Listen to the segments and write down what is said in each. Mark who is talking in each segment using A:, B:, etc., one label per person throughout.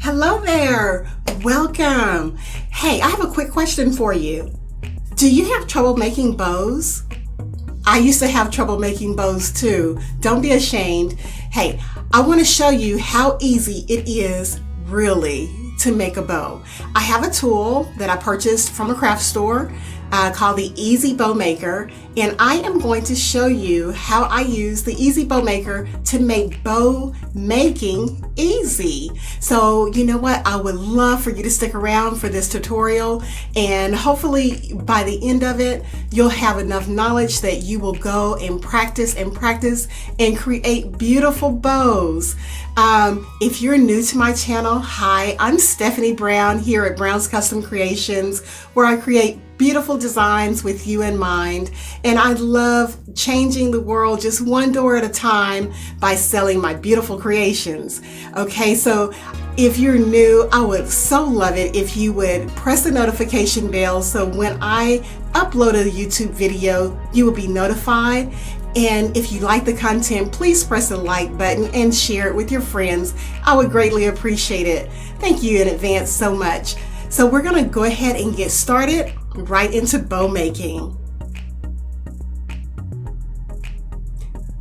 A: Hello there, welcome. Hey, I have a quick question for you. Do you have trouble making bows? I used to have trouble making bows too. Don't be ashamed. Hey, I want to show you how easy it is really to make a bow. I have a tool that I purchased from a craft store called the E Z BowMaker, and I am going to show you how I use the E Z BowMaker to make bow making easy. So you know what, I would love for you to stick around for this tutorial, and hopefully by the end of it you'll have enough knowledge that you will go and practice and create beautiful bows. If you're new to my channel, hi, I'm Stephanie Brown here at Brown's Custom Creations, where I create beautiful designs with you in mind, and I love changing the world just one door at a time by selling my beautiful creations. Okay, so if you're new, I would so love it if you would press the notification bell so when I upload a YouTube video, you will be notified. And if you like the content, please press the like button and share it with your friends. I would greatly appreciate it. Thank you in advance so much. So we're going to go ahead and get started right into bow making.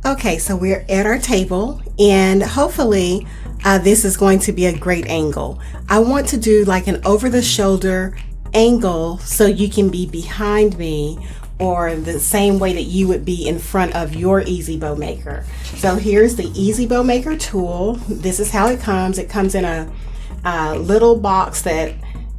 A: Okay, so we're at our table, and hopefully this is going to be a great angle. I want to do like an over the shoulder angle so you can be behind me, or the same way that you would be in front of your E Z BowMaker. So here's the E Z BowMaker tool. This is how it comes. It comes in a little box that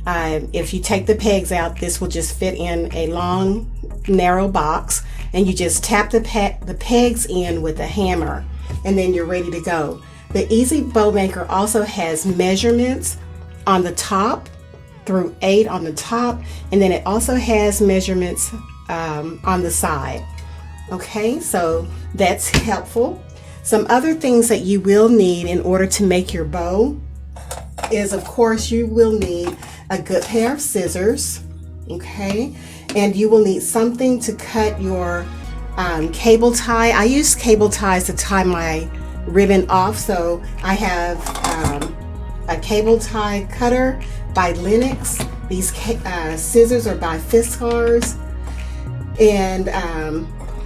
A: if you take the pegs out, this will just fit in a long, narrow box, and you just tap the pegs in with a hammer, and then you're ready to go. The E Z BowMaker also has measurements on the top through 8 on the top, and then it also has measurements on the side. Okay, so that's helpful. Some other things that you will need in order to make your bow is, of course, you will need a good pair of scissors, okay, and you will need something to cut your cable tie. I use cable ties to tie my ribbon off, so I have a cable tie cutter by Lenox. These scissors are by Fiskars. And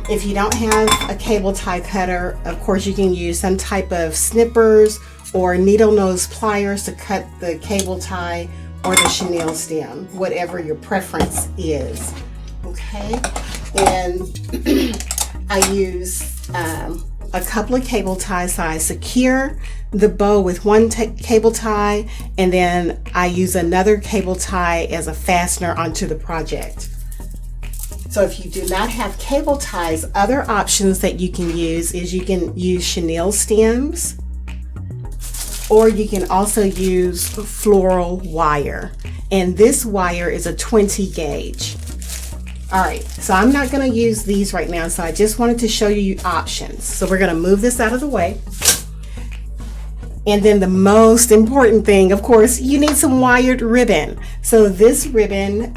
A: if you don't have a cable tie cutter, of course you can use some type of snippers or needle nose pliers to cut the cable tie or the chenille stem, whatever your preference is. Okay, and I use a couple of cable ties, so I secure the bow with one cable tie, and then I use another cable tie as a fastener onto the project. So if you do not have cable ties, other options that you can use is you can use chenille stems, or you can also use floral wire. And this wire is a 20 gauge. All right, so I'm not gonna use these right now, so I just wanted to show you options. So we're gonna move this out of the way. And then the most important thing, of course, you need some wired ribbon. So this ribbon,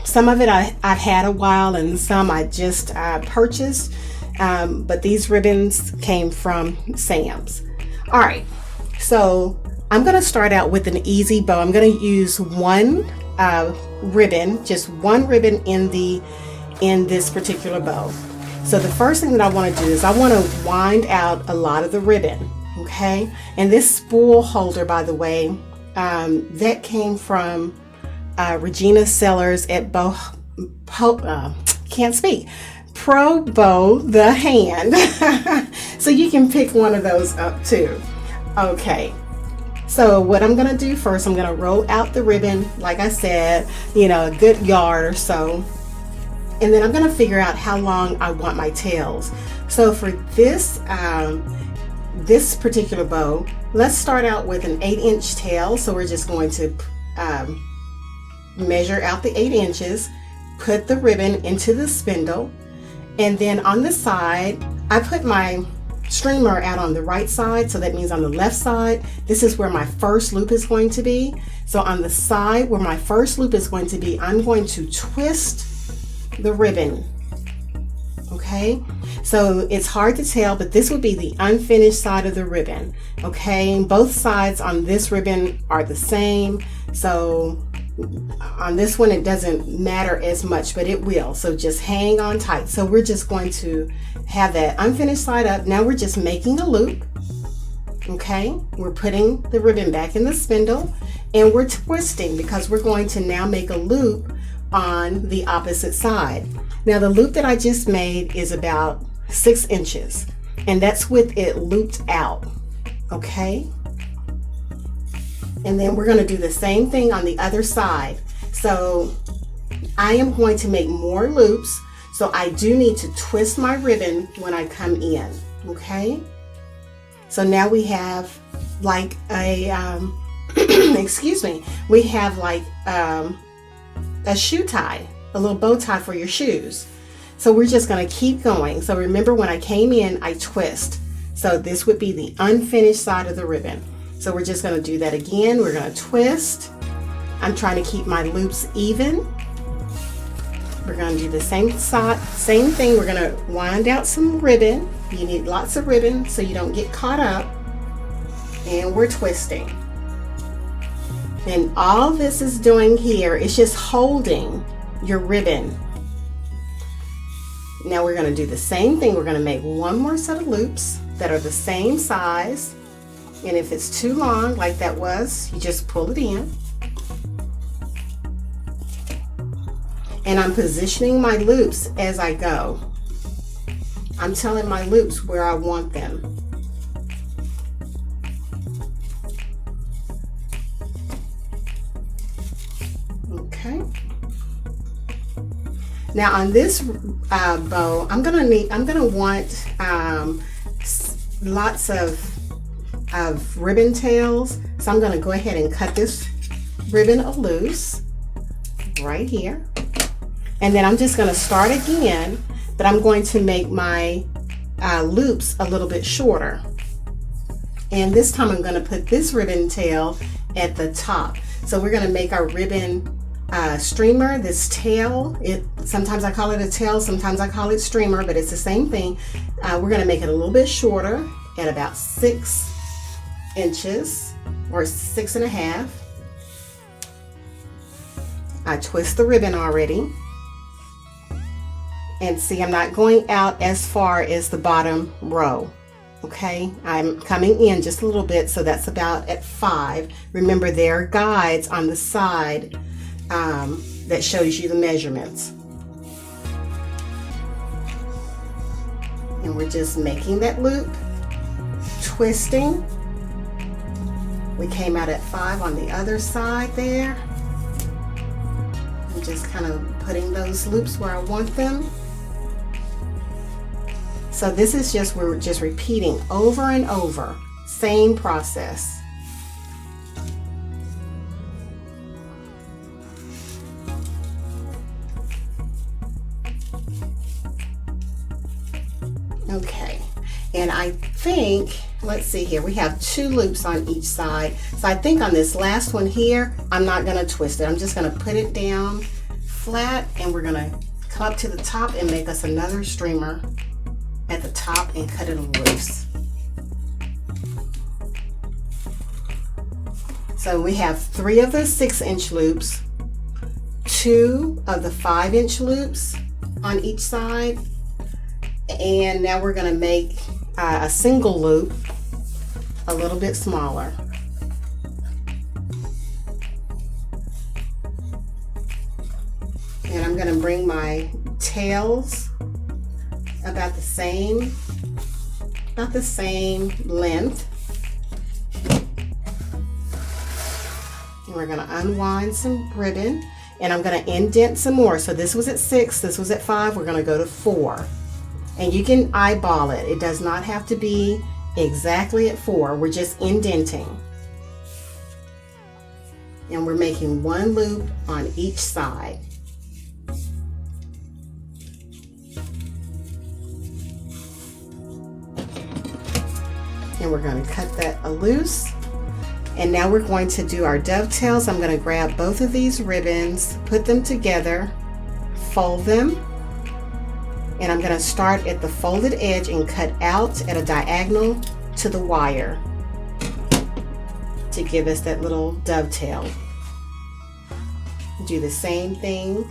A: some of it I've had a while, and some I just purchased, but these ribbons came from Sam's. All right, so I'm gonna start out with an easy bow. I'm gonna use one ribbon, just one ribbon in this particular bow. So the first thing that I wanna do is I wanna wind out a lot of the ribbon. Okay, and this spool holder, by the way, that came from Regina Sellers at Pro Bow the Hand. So you can pick one of those up too. Okay, so what I'm gonna do first, I'm gonna roll out the ribbon, like I said, you know, a good yard or so, and then I'm gonna figure out how long I want my tails. So for this this particular bow, let's start out with an 8-inch tail. So we're just going to measure out the 8 inches, put the ribbon into the spindle, and then on the side, I put my streamer out on the right side, so that means on the left side, this is where my first loop is going to be. So on the side where my first loop is going to be, I'm going to twist the ribbon. Okay. Okay, so it's hard to tell, but this would be the unfinished side of the ribbon. Okay, both sides on this ribbon are the same, so on this one it doesn't matter as much, but it will, so just hang on tight. So we're just going to have that unfinished side up. Now we're just making a loop. Okay, we're putting the ribbon back in the spindle and we're twisting because we're going to now make a loop on the opposite side. Now the loop that I just made is about 6 inches and that's with it looped out. Okay, and then we're going to do the same thing on the other side. So I am going to make more loops, so I do need to twist my ribbon when I come in. Okay, so now we have like a excuse me, we have like a shoe tie, a little bow tie for your shoes. So we're just going to keep going. So remember, when I came in, I twist. So this would be the unfinished side of the ribbon. So we're just going to do that again. We're going to twist. I'm trying to keep my loops even. We're going to do the same thing. We're going to wind out some ribbon. You need lots of ribbon so you don't get caught up. And we're twisting. And all this is doing here is just holding your ribbon. Now we're going to do the same thing. We're going to make one more set of loops that are the same size. And if it's too long, like that was, you just pull it in. And I'm positioning my loops as I go. I'm telling my loops where I want them. Okay. Now on this bow, I'm gonna want lots of ribbon tails. So I'm gonna go ahead and cut this ribbon loose right here. And then I'm just gonna start again, but I'm going to make my loops a little bit shorter. And this time I'm gonna put this ribbon tail at the top. So we're gonna make our ribbon streamer, this tail. Sometimes I call it a tail, sometimes I call it streamer, but it's the same thing. We're going to make it a little bit shorter at about 6 inches or 6.5. I twist the ribbon already. And see, I'm not going out as far as the bottom row. Okay, I'm coming in just a little bit, so that's about at 5. Remember, there are guides on the side that shows you the measurements. And we're just making that loop, twisting. We came out at 5 on the other side there. I'm just kind of putting those loops where I want them. So this is just, we're just repeating over and over, same process. Okay, and I think, let's see here, we have 2 loops on each side. So I think on this last one here, I'm not gonna twist it. I'm just gonna put it down flat, and we're gonna come up to the top and make us another streamer at the top and cut it loose. So we have 3 of the 6-inch loops, 2 of the 5-inch loops on each side, and now we're going to make a single loop a little bit smaller. And I'm going to bring my tails about the same length. And we're going to unwind some ribbon, and I'm going to indent some more. So this was at 6, this was at 5, we're going to go to 4. And you can eyeball it. It does not have to be exactly at 4. We're just indenting. And we're making 1 loop on each side. And we're going to cut that loose. And now we're going to do our dovetails. I'm going to grab both of these ribbons, put them together, fold them, And I'm going to start at the folded edge and cut out at a diagonal to the wire to give us that little dovetail. Do the same thing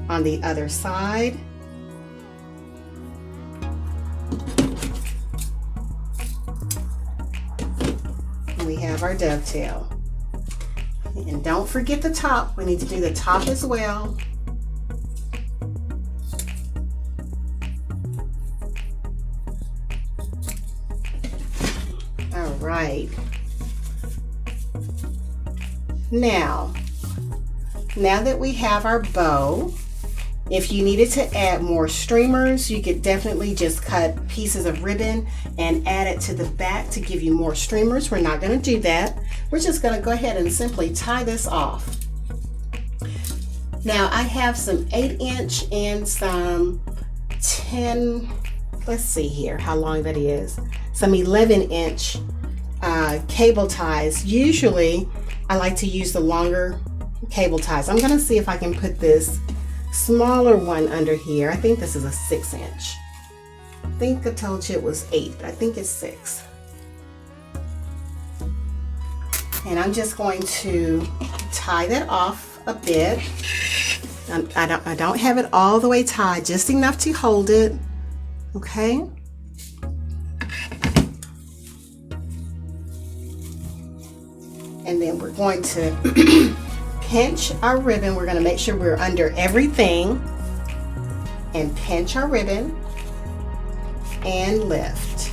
A: on the other side. And we have our dovetail. And don't forget the top. We need to do the top as well. All right. Now that we have our bow, if you needed to add more streamers, you could definitely just cut pieces of ribbon and add it to the back to give you more streamers. We're not going to do that. We're just going to go ahead and simply tie this off. Now I have some 8-inch and some 10, let's see here how long that is, some 11-inch cable ties. Usually I like to use the longer cable ties. I'm going to see if I can put this smaller one under here. I think this is a 6-inch. I think I told you it was 8, but I think it's 6. And I'm just going to tie that off a bit. I don't have it all the way tied, just enough to hold it. Okay. And then we're going to pinch our ribbon. We're going to make sure we're under everything and pinch our ribbon and lift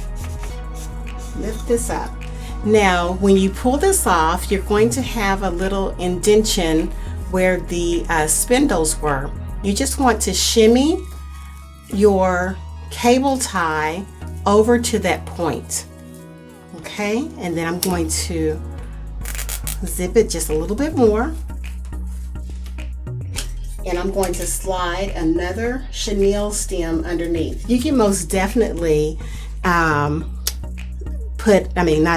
A: this up. Now when you pull this off, you're going to have a little indentation where the spindles were. You just want to shimmy your cable tie over to that point. Okay, and then I'm going to zip it just a little bit more. And I'm going to slide another chenille stem underneath. You can most definitely not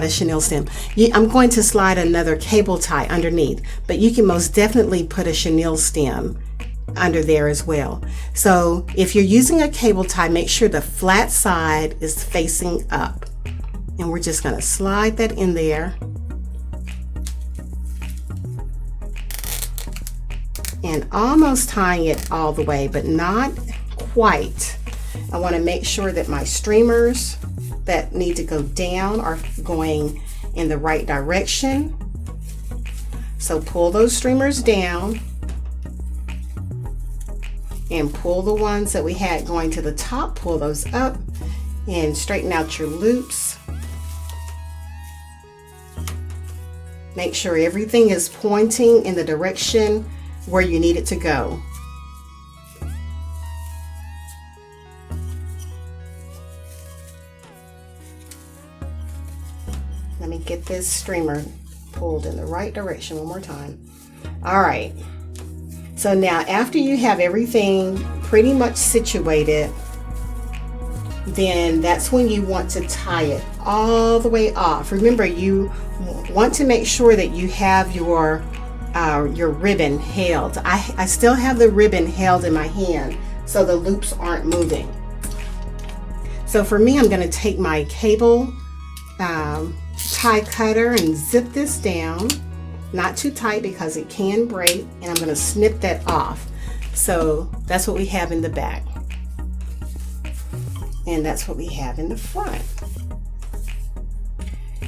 A: a chenille stem. I'm going to slide another cable tie underneath, but you can most definitely put a chenille stem under there as well. So if you're using a cable tie, make sure the flat side is facing up. And we're just going to slide that in there. And almost tying it all the way, but not quite. I want to make sure that my streamers that need to go down are going in the right direction. So pull those streamers down and pull the ones that we had going to the top, pull those up and straighten out your loops. Make sure everything is pointing in the direction where you need it to go. Let me get this streamer pulled in the right direction one more time. All right. So now after you have everything pretty much situated, then that's when you want to tie it all the way off. Remember, you want to make sure that you have your ribbon held. I still have the ribbon held in my hand so the loops aren't moving. So for me, I'm going to take my cable tie cutter and zip this down, not too tight because it can break, and I'm going to snip that off. So that's what we have in the back, and that's what we have in the front.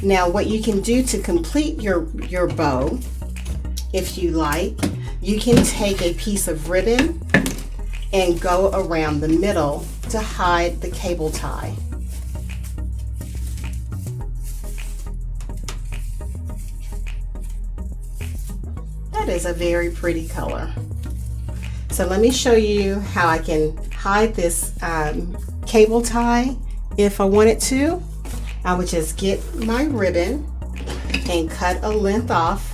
A: Now what you can do to complete your bow, if you like, you can take a piece of ribbon and go around the middle to hide the cable tie. That is a very pretty color. So let me show you how I can hide this cable tie. If I wanted to, I would just get my ribbon and cut a length off.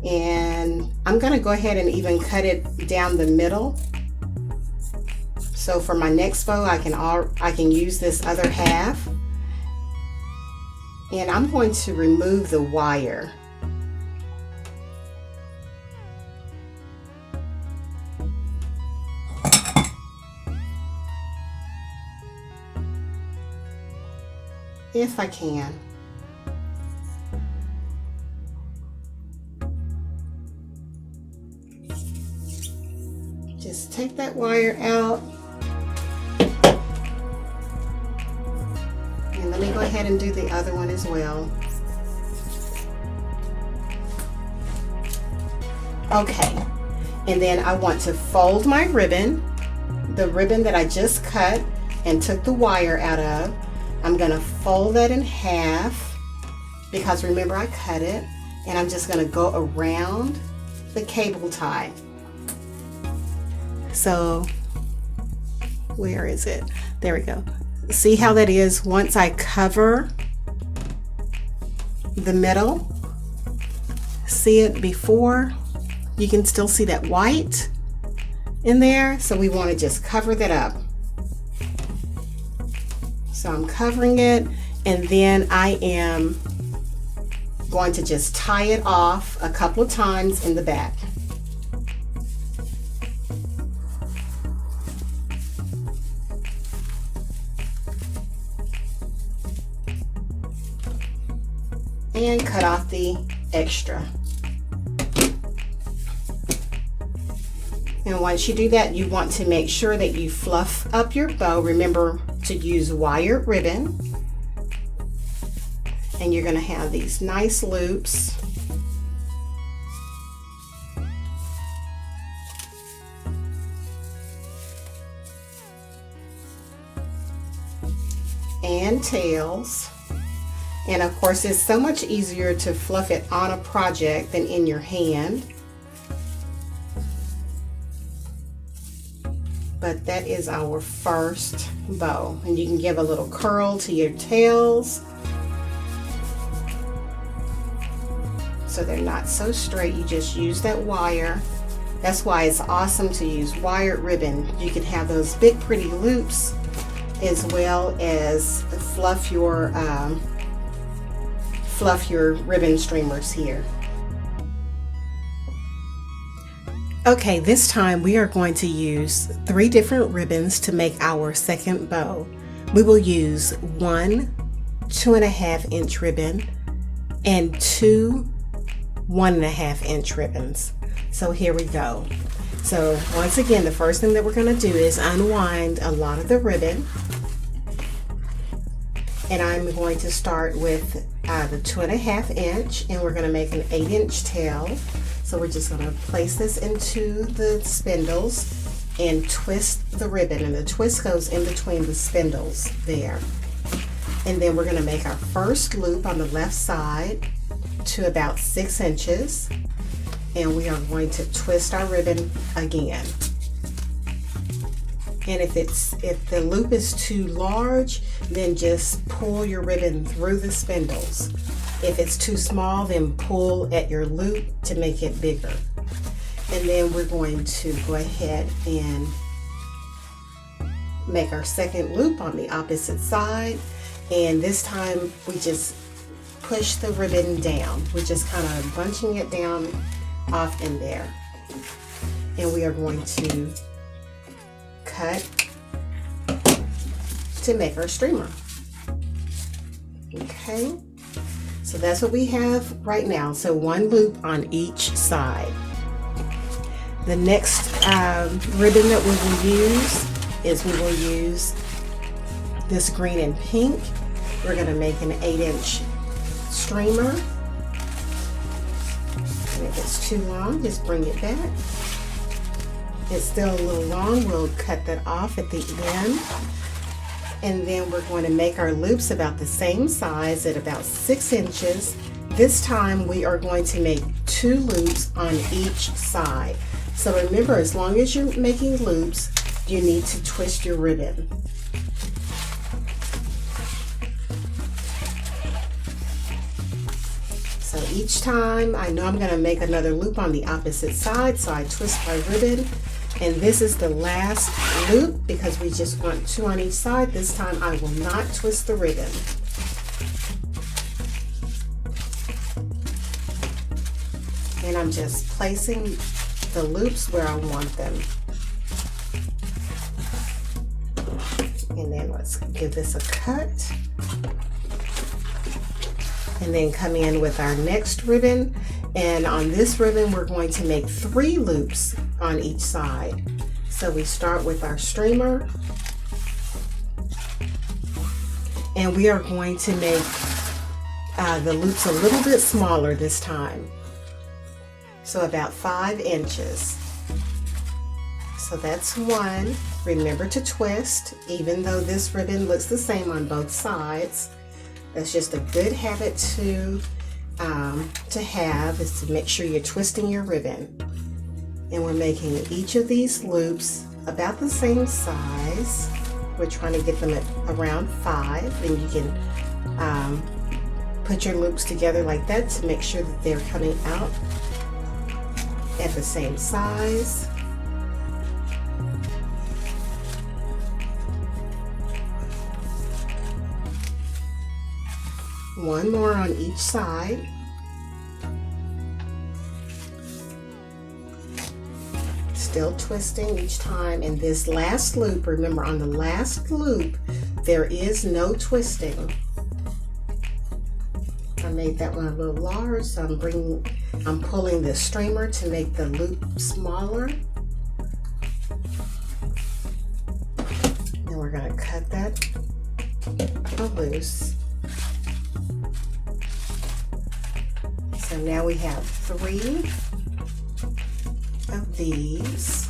A: And I'm going to go ahead and even cut it down the middle. So for my next bow, I can use this other half. And I'm going to remove the wire. if I can. Just take that wire out. And let me go ahead and do the other one as well. Okay, and then I want to fold my ribbon, the ribbon that I just cut and took the wire out of. I'm gonna fold that in half because remember I cut it, and I'm just gonna go around the cable tie. So where is it? There we go. See how that is once I cover the middle? See it before? You can still see that white in there, so we want to just cover that up. So I'm covering it, and then I am going to just tie it off a couple of times in the back. And cut off the extra. And once you do that, you want to make sure that you fluff up your bow. Remember to use wired ribbon. And you're going to have these nice loops. And tails. And of course, it's so much easier to fluff it on a project than in your hand. But that is our first bow. And you can give a little curl to your tails so they're not so straight. You just use that wire. That's why it's awesome to use wired ribbon. You can have those big pretty loops as well as fluff your ribbon streamers here. Okay, this time we are going to use 3 different ribbons to make our second bow. We will use one 2.5 inch ribbon and 2 1.5 inch ribbons. So here we go. So once again, the first thing that we're going to do is unwind a lot of the ribbon. And I'm going to start with the 2.5 inch, and we're going to make an 8 inch tail. So we're just going to place this into the spindles and twist the ribbon, and the twist goes in between the spindles there. And then we're going to make our first loop on the left side to about 6 inches, and we are going to twist our ribbon again. And if the loop is too large, then just pull your ribbon through the spindles. If it's too small, then pull at your loop to make it bigger. And then we're going to go ahead and make our second loop on the opposite side. And this time we just push the ribbon down. We're just kind of bunching it down off in there. And we are going to cut to make our streamer. Okay, so that's what we have right now. So one loop on each side. The next ribbon that we will use is we will use this green and pink. We're going to make an 8 inch streamer. And if it's too long, just bring it back. It's still a little long, we'll cut that off at the end. And then we're going to make our loops about the same size at about 6 inches. This time we are going to make 2 loops on each side. So remember, as long as you're making loops, you need to twist your ribbon. So each time I know I'm going to make another loop on the opposite side, so I twist my ribbon. And this is the last loop because we just want 2 on each side. This time I will not twist the ribbon. And I'm just placing the loops where I want them. And then let's give this a cut. and then come in with our next ribbon. And on this ribbon, we're going to make 3 loops on each side. So we start with our streamer, and we are going to make the loops a little bit smaller this time. So about 5 inches. So that's 1. Remember to twist, even though this ribbon looks the same on both sides. That's just a good habit to have, is to make sure you're twisting your ribbon. And we're making each of these loops about the same size. We're trying to get them at around 5, and you can put your loops together like that to make sure that they're coming out at the same size. One more on each side. Still twisting each time. And this last loop, remember on the last loop, there is no twisting. I made that one a little large, so I'm pulling the streamer to make the loop smaller. And we're gonna cut that loose. So now we have 3 of these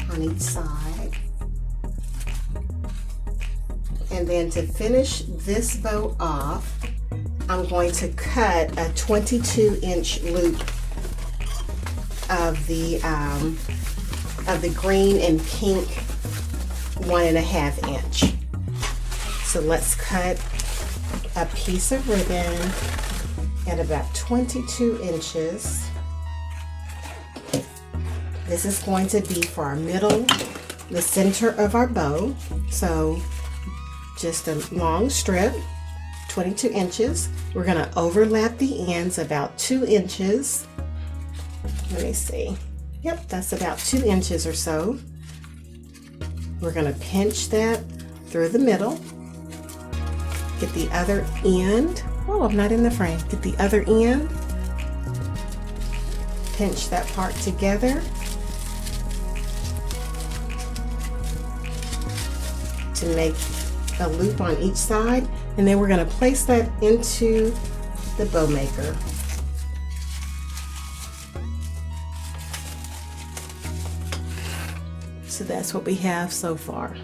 A: on each side. And then to finish this bow off, I'm going to cut a 22-inch loop of the green and pink 1.5 inch. So let's cut a piece of ribbon at about 22 inches. This is going to be for our middle, the center of our bow. So just a long strip, 22 inches. We're going to overlap the ends about 2 inches. Let me see. Yep, that's about 2 inches or so. We're going to pinch that through the middle. Get the other end. Oh, I'm not in the frame. Get the other end. Pinch that part together to make a loop on each side, and then we're going to place that into the BowMaker. So that's what we have so far.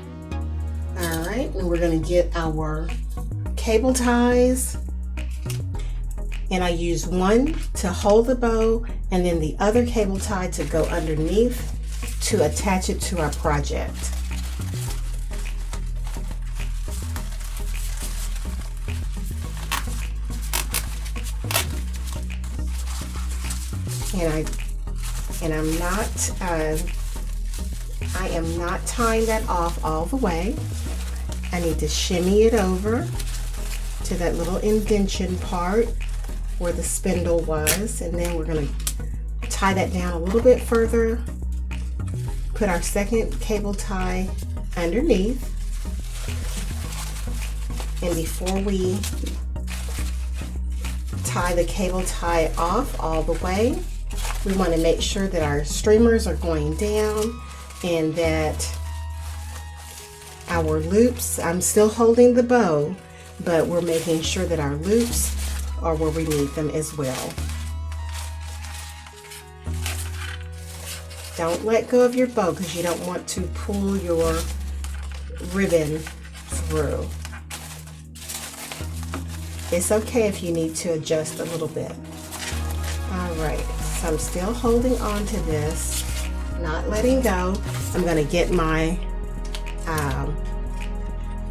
A: All right, and we're going to get our cable ties, and I use one to hold the bow and then the other cable tie to go underneath to attach it to our project. I am not tying that off all the way. I need to shimmy it over to that little indentation part where the spindle was, and then we're going to tie that down a little bit further, put our second cable tie underneath, and before we tie the cable tie off all the way, we want to make sure that our streamers are going down and that our loops, I'm still holding the bow, but we're making sure that our loops are where we need them as well. Don't let go of your bow because you don't want to pull your ribbon through. It's okay if you need to adjust a little bit. All right, so I'm still holding on to this, not letting go. I'm going to get my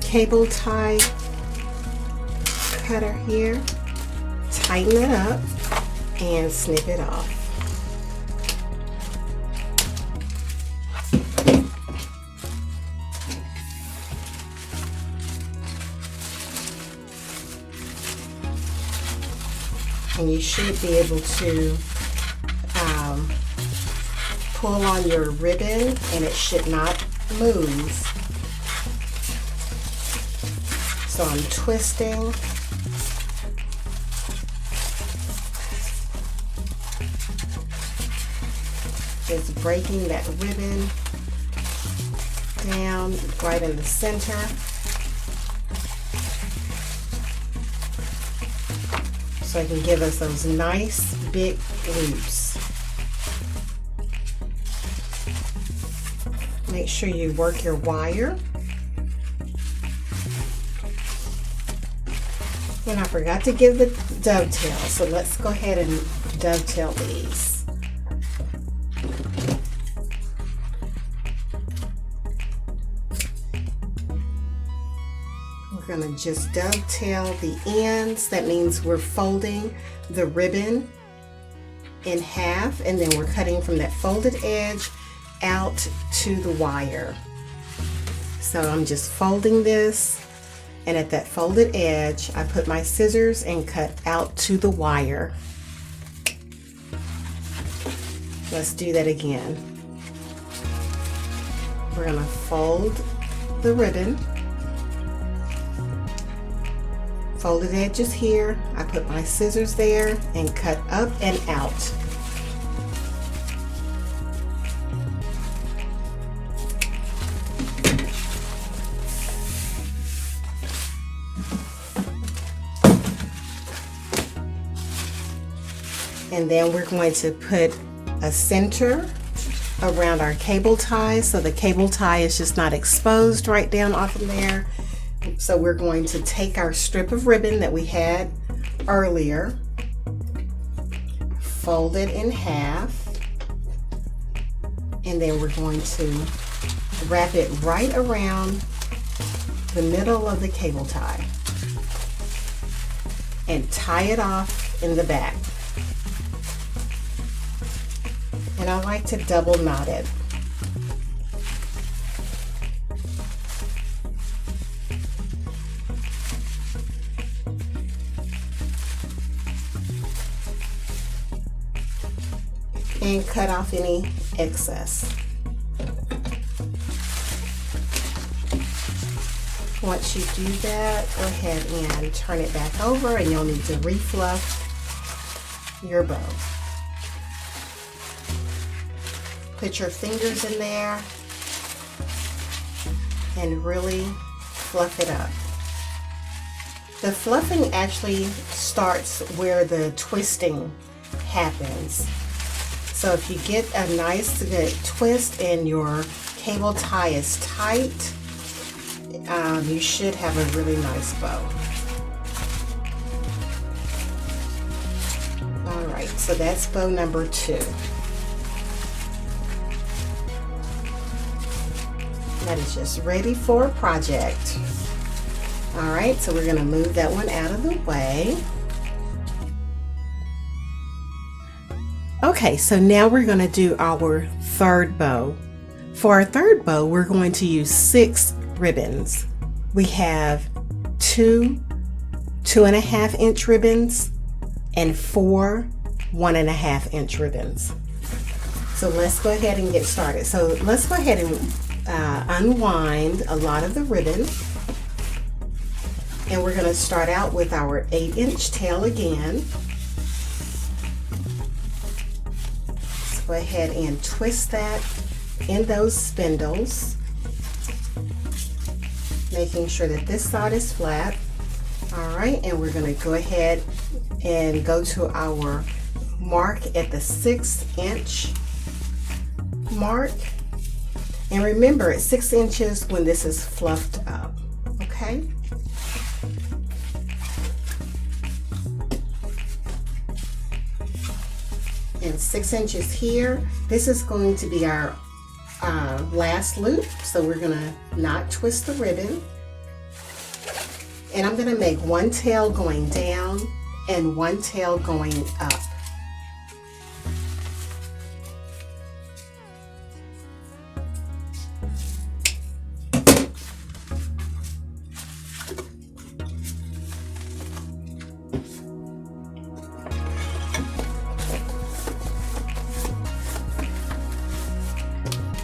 A: cable tie cutter here, tighten it up, and snip it off. And you should be able to pull on your ribbon and it should not move. So I'm twisting Just breaking that ribbon down right in the center. So it can give us those nice big loops. Make sure you work your wire. And I forgot to give the dovetail, so let's go ahead and dovetail these. We're going to just dovetail the ends. That means we're folding the ribbon in half, and then we're cutting from that folded edge out to the wire. So I'm just folding this, and at that folded edge I put my scissors and cut out to the wire. Let's do that again. We're going to fold the ribbon, folded edges here, I put my scissors there and cut up and out. And then we're going to put a center around our cable tie, so the cable tie is just not exposed right down off of there. So we're going to take our strip of ribbon that we had earlier, fold it in half, and then we're going to wrap it right around the middle of the cable tie and tie it off in the back. And I like to double knot it. And cut off any excess. Once you do that, go ahead and turn it back over, and you'll need to refluff your bow. Put your fingers in there and really fluff it up. The fluffing actually starts where the twisting happens. So if you get a nice good twist and your cable tie is tight, you should have a really nice bow. Alright, so that's bow number 2. That is just ready for a project. Alright, so we're going to move that one out of the way. Okay, so now we're going to do our third bow. For our third bow, we're going to use 6 ribbons. We have 2 2.5 inch ribbons and 4 1.5 inch ribbons. So let's go ahead and get started. So let's go ahead and unwind a lot of the ribbon, and we're going to start out with our 8-inch tail again. Let's go ahead and twist that in those spindles, making sure that this side is flat. Alright, and we're going to go ahead and go to our mark at the 6-inch mark. And remember, it's 6 inches when this is fluffed up, okay? And 6 inches here. This is going to be our last loop, so we're gonna not twist the ribbon. And I'm gonna make one tail going down and one tail going up.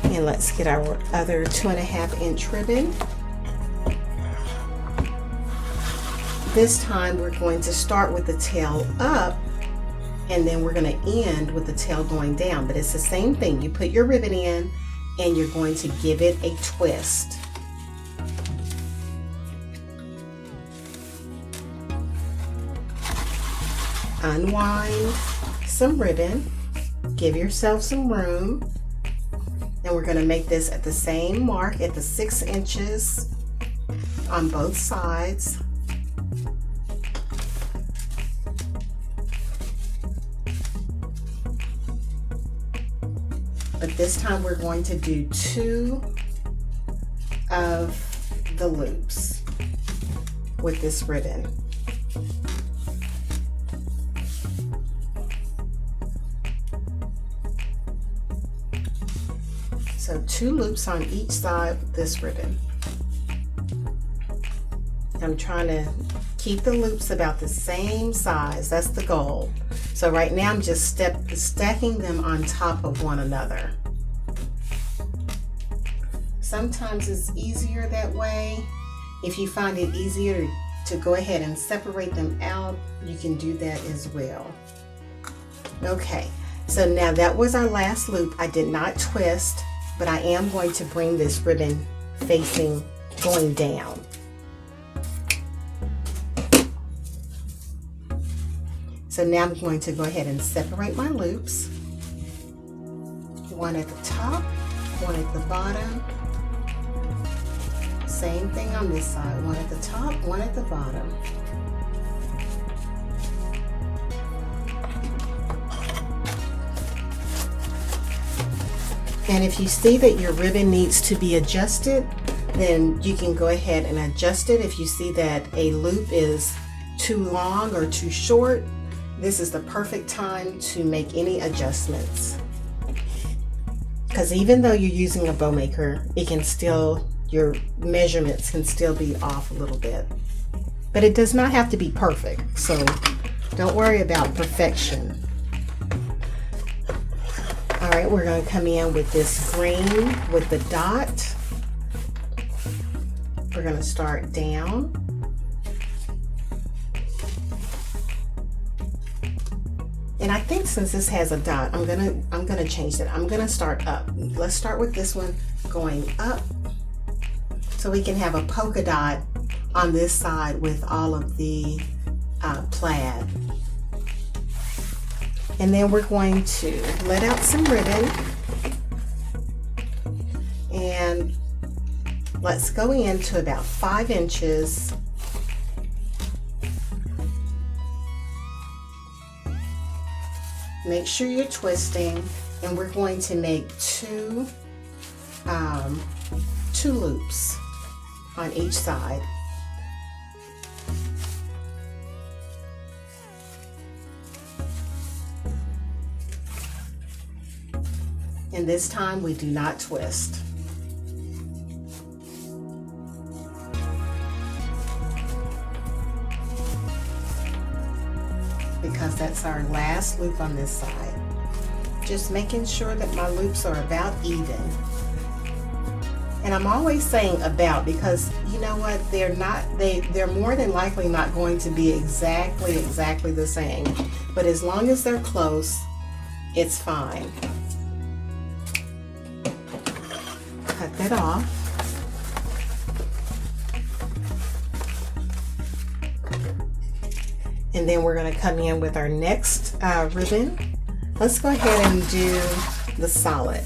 A: And let's get our other 2.5 inch ribbon. This time we're going to start with the tail up and then we're going to end with the tail going down. But it's the same thing. You put your ribbon in and you're going to give it a twist. Unwind some ribbon, give yourself some room, and we're going to make this at the same mark at the 6 inches on both sides. But this time we're going to do 2 of the loops with this ribbon. So 2 loops on each side with this ribbon. I'm trying to keep the loops about the same size. That's the goal. So right now I'm just stacking them on top of one another. Sometimes it's easier that way. If you find it easier to go ahead and separate them out, you can do that as well. Okay, so now that was our last loop. I did not twist, but I am going to bring this ribbon facing going down. So now I'm going to go ahead and separate my loops. One at the top, one at the bottom. Same thing on this side, one at the top, one at the bottom. And if you see that your ribbon needs to be adjusted, then you can go ahead and adjust it. If you see that a loop is too long or too short, this is the perfect time to make any adjustments. Because even though you're using a BowMaker, it can still, your measurements can still be off a little bit. But it does not have to be perfect, so don't worry about perfection. All right, we're going to come in with this green with the dot. We're going to start down. And I think since this has a dot, I'm gonna change that. I'm gonna start up. Let's start with this one going up, so we can have a polka dot on this side with all of the plaid. And then we're going to let out some ribbon, and let's go into about 5 inches. Make sure you're twisting, and we're going to make two loops on each side. And this time we do not twist. Because that's our last loop on this side. Just making sure that my loops are about even. And I'm always saying about, because you know what, they're more than likely not going to be exactly the same. But as long as they're close, it's fine. Cut that off. And then we're going to come in with our next ribbon. Let's go ahead and do the solid.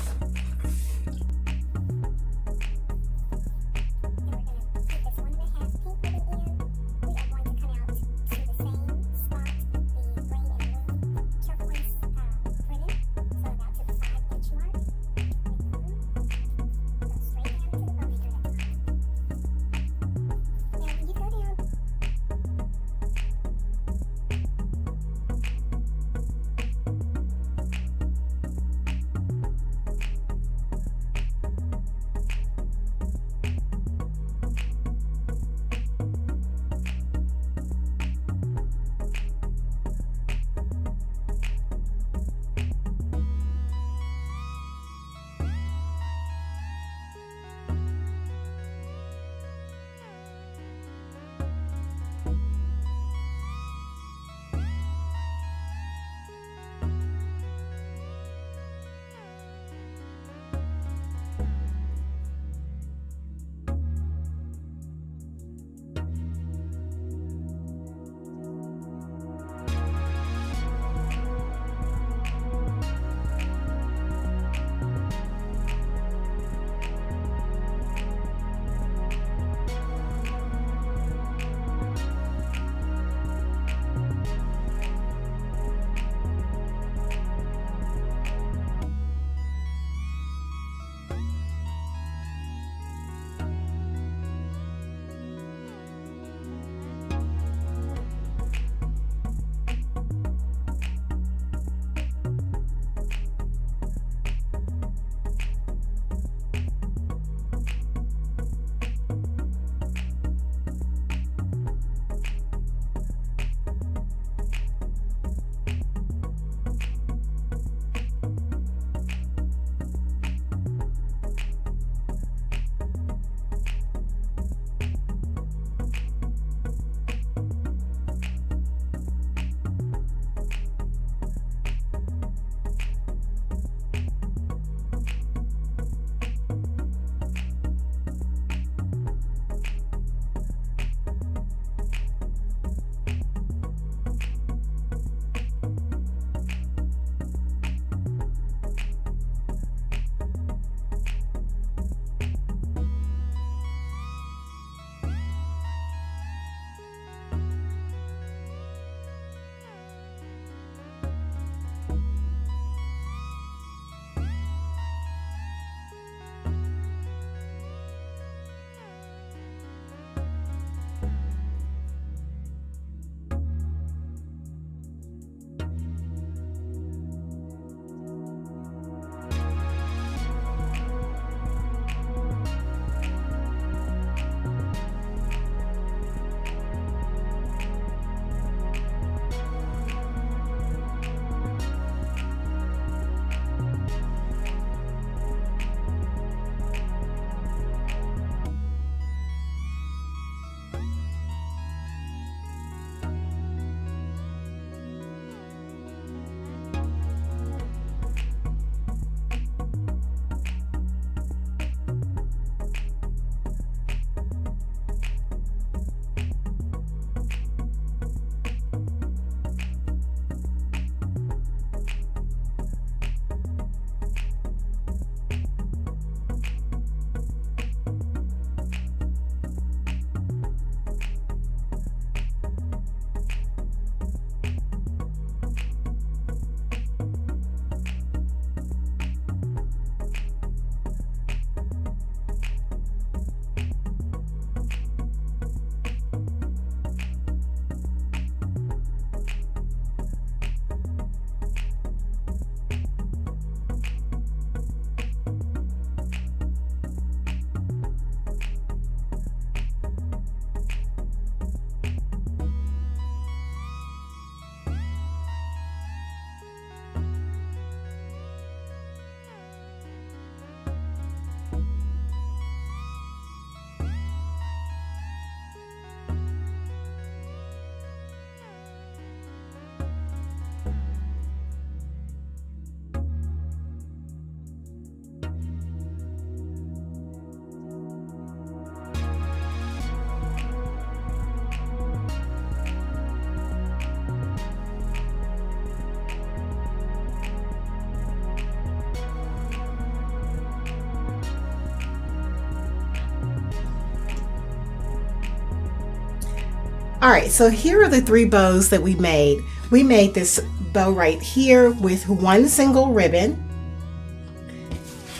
A: All right, so here are the 3 bows that we made. We made this bow right here with 1 single ribbon.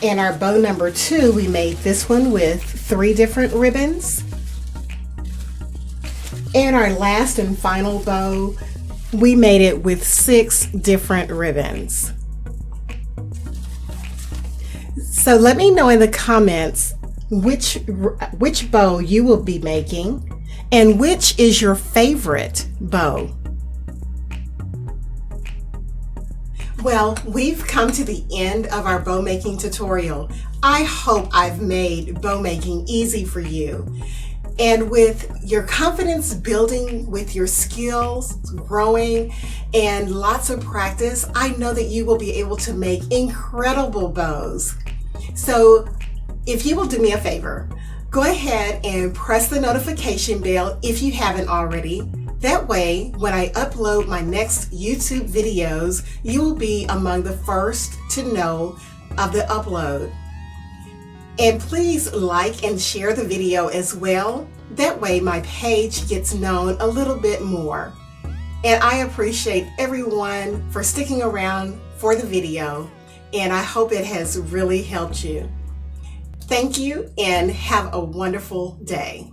A: And our bow number 2, we made this one with 3 different ribbons. And our last and final bow, we made it with 6 different ribbons. So let me know in the comments which bow you will be making and which is your favorite bow. Well, we've come to the end of our bow making tutorial. I hope I've made bow making easy for you. And with your confidence building, with your skills growing, and lots of practice, I know that you will be able to make incredible bows. So if you will do me a favor, go ahead and press the notification bell if you haven't already. That way, when I upload my next YouTube videos, you will be among the first to know of the upload. And please like and share the video as well. That way my page gets known a little bit more. And I appreciate everyone for sticking around for the video, and I hope it has really helped you. Thank you and have a wonderful day.